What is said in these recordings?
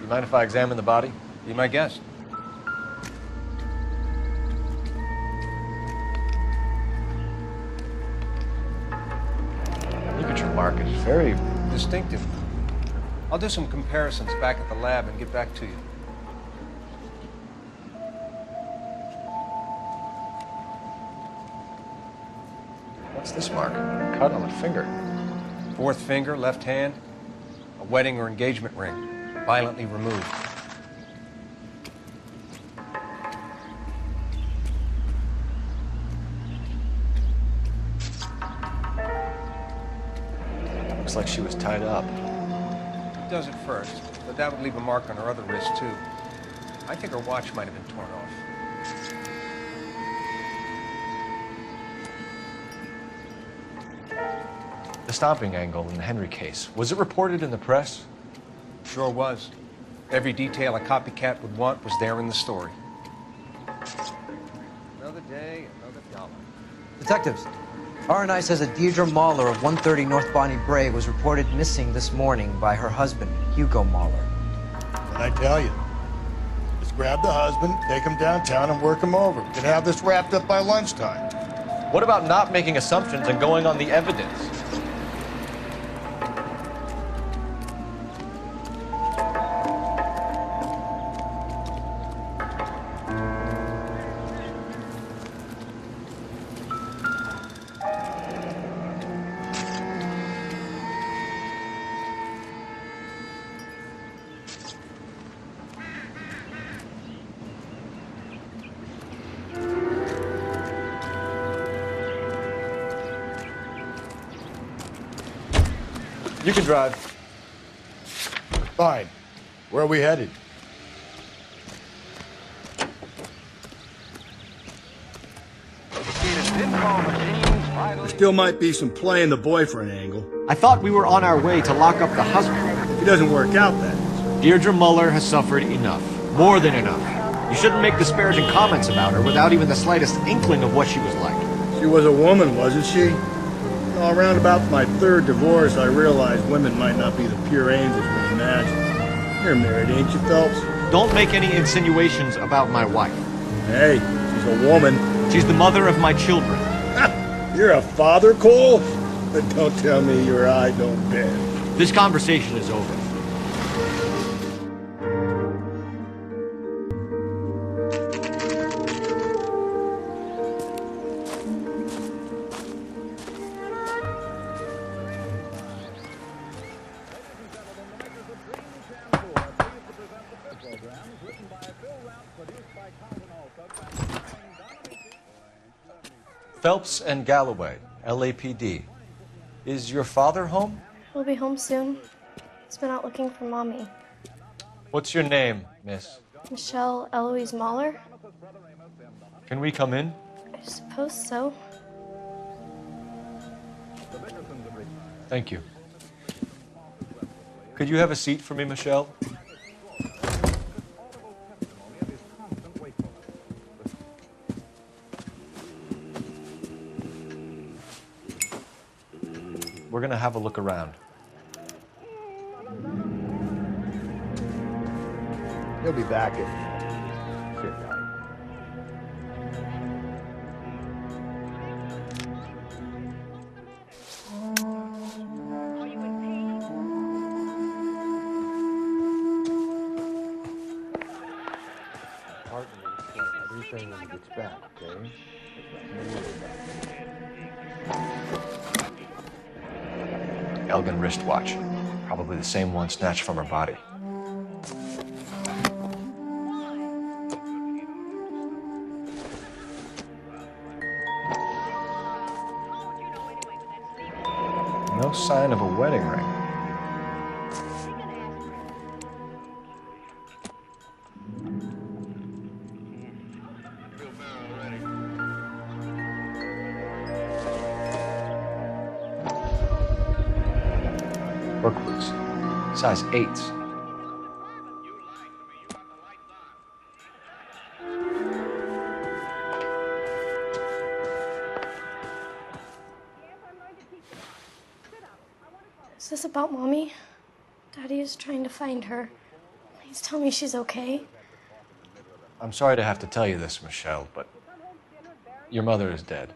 You mind if I examine the body? Be my guest. Look at your mark. It's very Distinctive. I'll do some comparisons back at the lab and get back to you. What's this mark? Cut on the finger. Fourth finger, left hand. A wedding or engagement ring. Violently removed. Looks like she was tied up. It does at first, but that would leave a mark on her other wrist, too. I think her watch might have been torn off. The stomping angle in the Henry case, was it reported in the press? Sure was. Every detail a copycat would want was there in the story. Another day, another dollar. Detectives, R&I says that Deirdre Mahler of 130 North Bonnie Brae was reported missing this morning by her husband, Hugo Mahler. What'd I tell you? Just grab the husband, take him downtown, and work him over. We could have this wrapped up by lunchtime. What about not making assumptions and going on the evidence? You can drive. Fine. Where are we headed? There still might be some playing the boyfriend angle. I thought we were on our way to lock up the husband. If it doesn't work out, that is. Deirdre Mahler has suffered enough. More than enough. You shouldn't make disparaging comments about her without even the slightest inkling of what she was like. She was a woman, wasn't she? Around about my third divorce, I realized women might not be the pure angels we imagine. You're married, ain't you, Phelps? Don't make any insinuations about my wife. Hey, she's a woman. She's the mother of my children. You're a father, Cole? But don't tell me your eye don't bend. This conversation is over. Phelps and Galloway, LAPD. Is your father home? He'll be home soon. He's been out looking for Mommy. What's your name, miss? Michelle Eloise Mahler? Can we come in? I suppose so. Thank you. Could you have a seat for me, Michelle? We're gonna have a look around. He'll be back if... Sit down. Everything when he gets back, okay? Elgin wristwatch. Probably the same one snatched from her body. No sign of a wedding ring. Work boots. Size 8s. Is this about Mommy? Daddy is trying to find her. Please tell me she's okay. I'm sorry to have to tell you this, Michelle, but your mother is dead.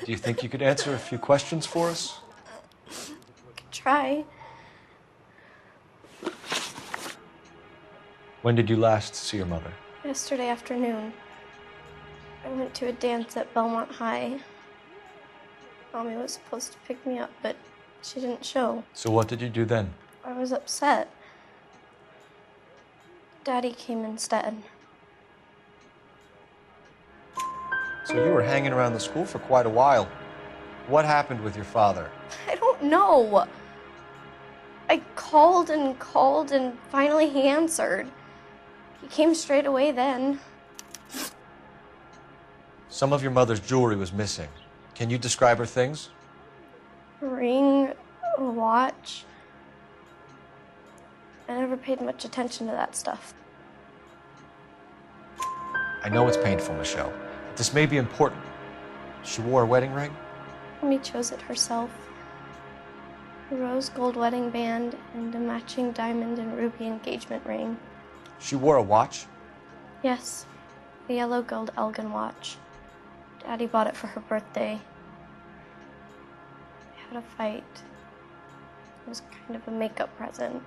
Do you think you could answer a few questions for us? Try. When did you last see your mother? Yesterday afternoon, I went to a dance at Belmont High. Mommy was supposed to pick me up, but she didn't show. So what did you do then? I was upset. Daddy came instead. So you were hanging around the school for quite a while. What happened with your father? I don't know. I called and finally he answered. He came straight away then. Some of your mother's jewelry was missing. Can you describe her things? A ring, a watch. I never paid much attention to that stuff. I know it's painful, Michelle, but this may be important. She wore a wedding ring? Mommy chose it herself. A rose gold wedding band and a matching diamond and ruby engagement ring. She wore a watch? Yes, a yellow gold Elgin watch. Daddy bought it for her birthday. We had a fight. It was kind of a makeup present.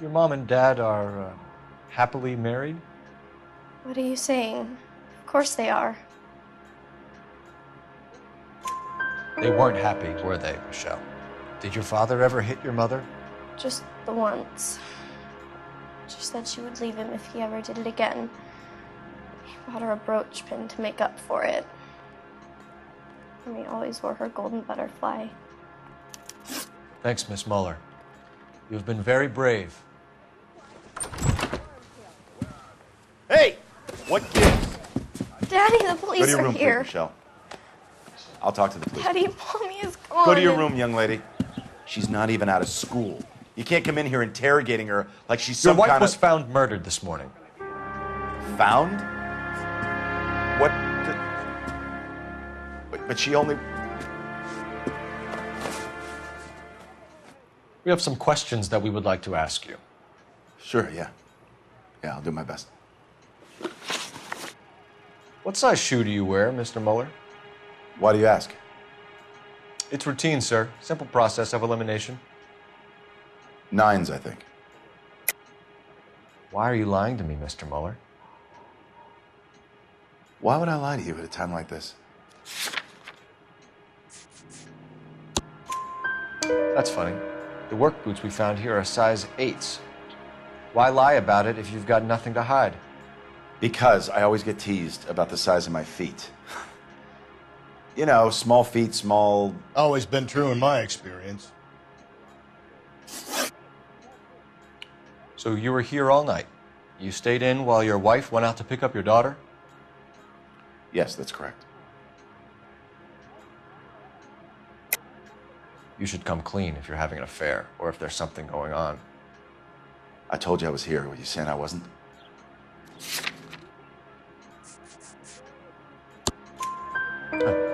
Your mom and dad are happily married? What are you saying? Of course they are. They weren't happy, were they, Michelle? Did your father ever hit your mother? Just the once. She said she would leave him if he ever did it again. He bought her a brooch pin to make up for it. Mommy always wore her golden butterfly. Thanks, Miss Muller. You've been very brave. Hey! What gives? Daddy, the Go police to your are room, please, here. Michelle. I'll talk to the police. Daddy, Mommy is gone. Go to your room, young lady. She's not even out of school. You can't come in here interrogating her like she's Your some wife kind was of... found murdered this morning. Found? What? But she only... We have some questions that we would like to ask you. Sure, yeah. Yeah, I'll do my best. What size shoe do you wear, Mr. Muller? Why do you ask? It's routine, sir. Simple process of elimination. 9s, I think. Why are you lying to me, Mr. Muller? Why would I lie to you at a time like this? That's funny. The work boots we found here are size 8s. Why lie about it if you've got nothing to hide? Because I always get teased about the size of my feet. You know, small feet, small... Always been true in my experience. So you were here all night. You stayed in while your wife went out to pick up your daughter? Yes, that's correct. You should come clean if you're having an affair or if there's something going on. I told you I was here. Were you saying I wasn't?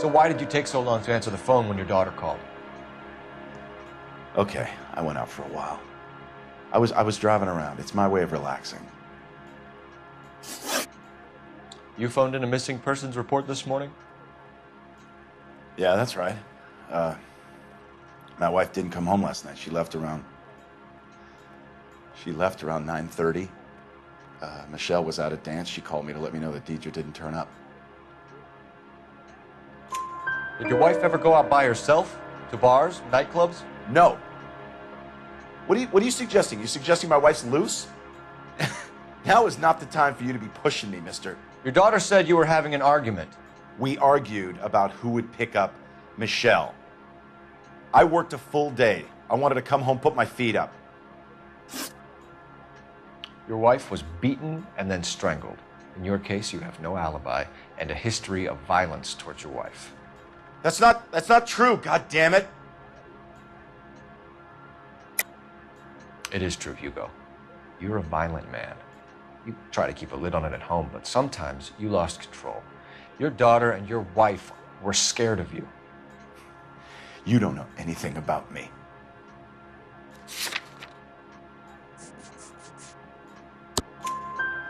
So why did you take so long to answer the phone when your daughter called? Okay, I went out for a while. I was driving around. It's my way of relaxing. You phoned in a missing persons report this morning? Yeah, that's right. My wife didn't come home last night. She left around 9:30. Michelle was out at dance. She called me to let me know that Deidre didn't turn up. Did your wife ever go out by herself? To bars, nightclubs? No. What are you suggesting? You suggesting my wife's loose? Now is not the time for you to be pushing me, mister. Your daughter said you were having an argument. We argued about who would pick up Michelle. I worked a full day. I wanted to come home, put my feet up. Your wife was beaten and then strangled. In your case, you have no alibi and a history of violence towards your wife. That's not true, God damn it. It is true, Hugo. You're a violent man. You try to keep a lid on it at home, but sometimes you lost control. Your daughter and your wife were scared of you. You don't know anything about me.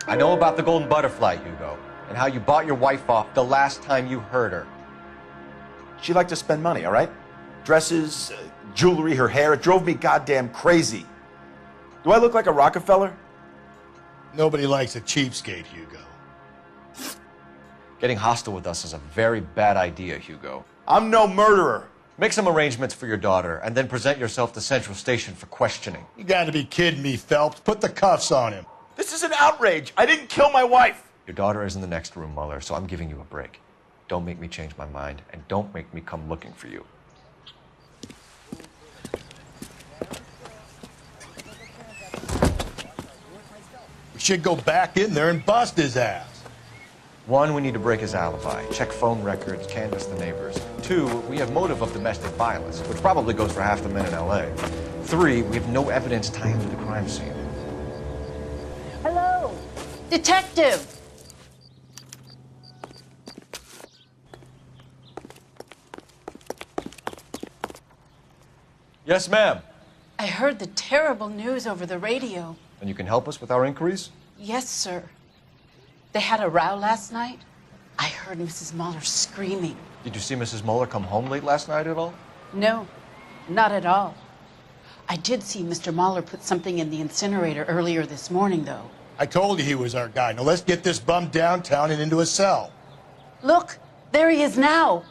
I know about the golden butterfly, Hugo, and how you bought your wife off the last time you heard her. She liked to spend money, all right? Dresses, jewelry, her hair. It drove me goddamn crazy. Do I look like a Rockefeller? Nobody likes a cheapskate, Hugo. Getting hostile with us is a very bad idea, Hugo. I'm no murderer. Make some arrangements for your daughter, and then present yourself to Central Station for questioning. You gotta be kidding me, Phelps. Put the cuffs on him. This is an outrage. I didn't kill my wife. Your daughter is in the next room, Mueller, so I'm giving you a break. Don't make me change my mind, and don't make me come looking for you. We should go back in there and bust his ass. 1, we need to break his alibi, check phone records, canvass the neighbors. 2, we have motive of domestic violence, which probably goes for half the men in L.A. 3, we have no evidence tying him to the crime scene. Hello, detective. Yes, ma'am. I heard the terrible news over the radio. And you can help us with our inquiries? Yes, sir. They had a row last night. I heard Mrs. Mueller screaming. Did you see Mrs. Mueller come home late last night at all? No, not at all. I did see Mr. Mueller put something in the incinerator earlier this morning, though. I told you he was our guy. Now let's get this bum downtown and into a cell. Look, there he is now.